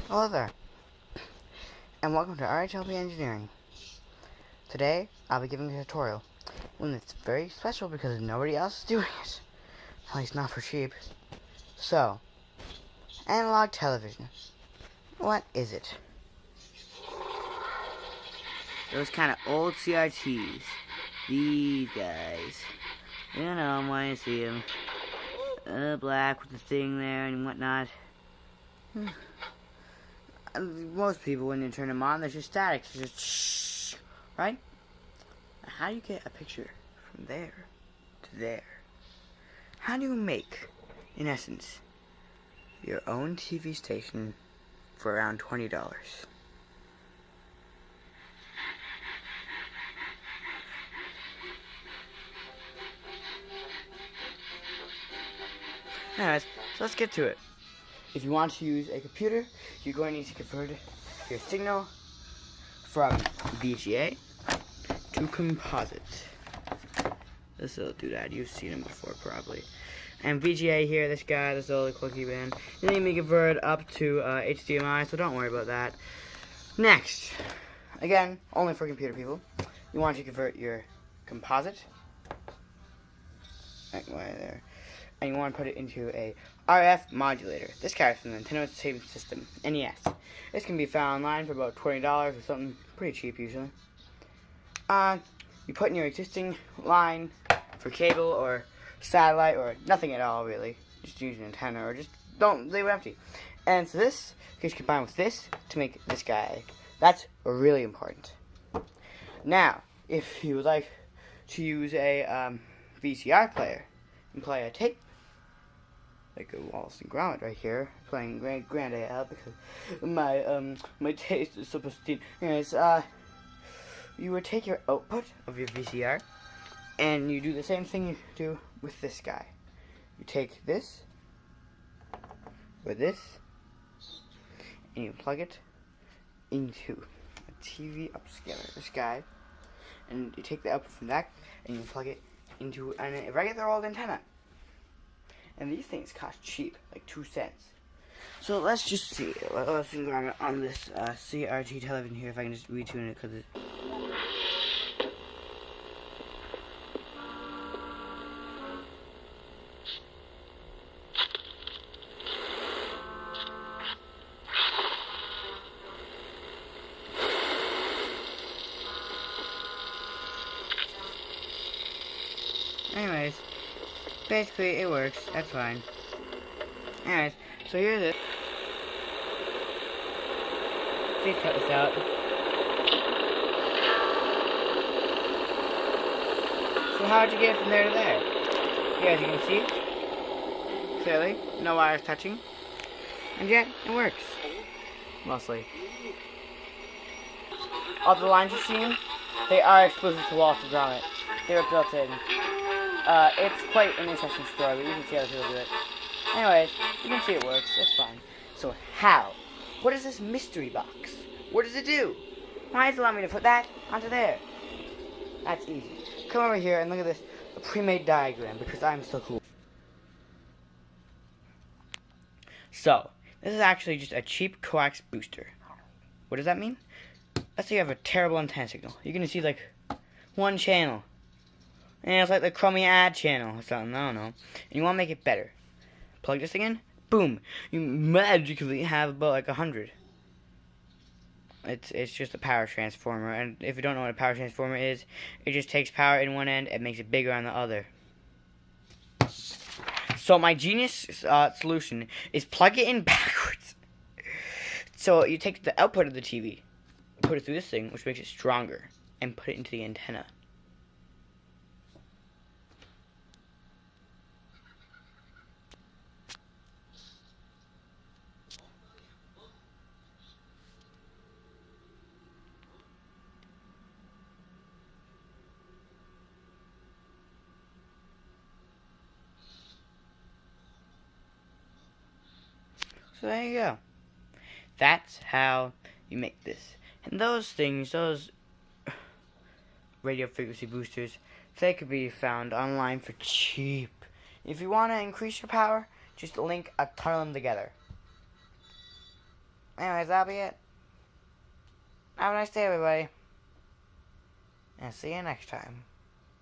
Hello there, and welcome to Rhlp Engineering. Today, I'll be giving a tutorial, one that's very special because nobody else is doing it, at least not for cheap. So, analog television. What is it? Those kind of old CRTs. These guys. You know them when you see them. Black with the thing there and whatnot. Most people, when you turn them on, they're just static. They're just shh, right? How do you get a picture from there to there? How do you make, in essence, your own TV station for around $20? Anyways, so let's get to it. If you want to use a computer, you're going to need to convert your signal from VGA to composite. This little doodad, you've seen him before probably. And VGA here, this guy, this little clicky band, you need to convert up to HDMI, so don't worry about that. Next, again, only for computer people, you want to convert your composite, right there, and you want to put it into a RF modulator. This carries from the Nintendo Entertainment System, NES. This can be found online for about $20 or something pretty cheap usually. You put in your existing line for cable or satellite or nothing at all really. Just use an antenna or just don't leave it empty. And so this gets combined with this to make this guy. That's really important. Now, if you would like to use a VCR player and play a tape, like a Wallace and Gromit right here, playing Grand AL because my taste is so pristine. Anyways, you would take your output of your VCR, and you do the same thing you do with this guy. You take this, or this, and you plug it into a TV upscaler, this guy, and you take the output from that, and you plug it into a regular old antenna. And these things cost cheap, like 2 cents. So let's just see. Let's grab it on this CRT television here, if I can just retune it, because it... Anyways, basically it works, that's fine. Anyways, so here's it. Please cut this out. So how'd you get it from there to there? Yeah, as you can see, clearly, no wires touching. And yet, it works. Mostly. All the lines you've seen, they are exclusive to Wallace and Gromit. They were built in. It's quite an interesting story, but you can see other people do it. Anyways, you can see it works. It's fine. So how? What is this mystery box? What does it do? Why does it allow me to put that onto there? That's easy. Come over here and look at this pre-made diagram because I'm so cool. So, this is actually just a cheap coax booster. What does that mean? Let's say you have a terrible antenna signal. You're going to see like one channel. And it's like the crummy ad channel or something, I don't know. And you want to make it better. Plug this again, boom. You magically have about like 100. It's just a power transformer. And if you don't know what a power transformer is, it just takes power in one end and makes it bigger on the other. So my genius solution is plug it in backwards. So you take the output of the TV, put it through this thing, which makes it stronger, and put it into the antenna. So there you go. That's how you make this. And those things, those radio frequency boosters, they could be found online for cheap. If you want to increase your power, just link a ton of them together. Anyways, that'll be it. Have a nice day, everybody. And see you next time.